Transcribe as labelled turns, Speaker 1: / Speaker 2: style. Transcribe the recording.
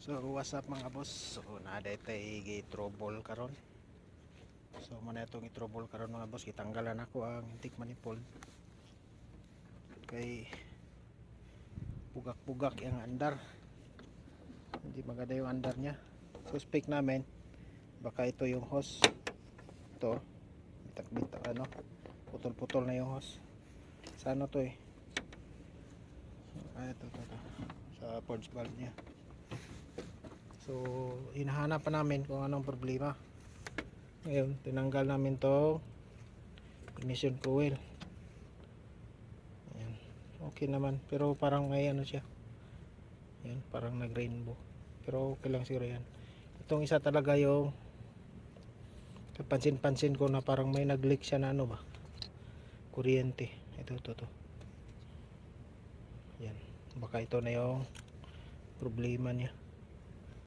Speaker 1: So what's up mga boss, so naaday tayo i-trouble karon. So muna itong i-trouble karon mga boss, kitanggalan ako ang intik manifold kay pugak-pugak yung andar, hindi maganda yung andar nya. Suspect namin baka ito yung hose, ito bitak-bitak, ano, putol-putol na yung hose sa ano to ito sa purge valve nya. So hinahanap pa namin kung anong problema. Ngayon tinanggal namin to ignition coil. Ayan, okay naman, pero parang may ano siya, ayan, parang nag rainbow, pero okay lang siguro yan. Itong isa talaga yung kapansin-pansin ko na parang may nag leak siya na ano ba, kuryente. Ito yan, baka ito na yung problema niya.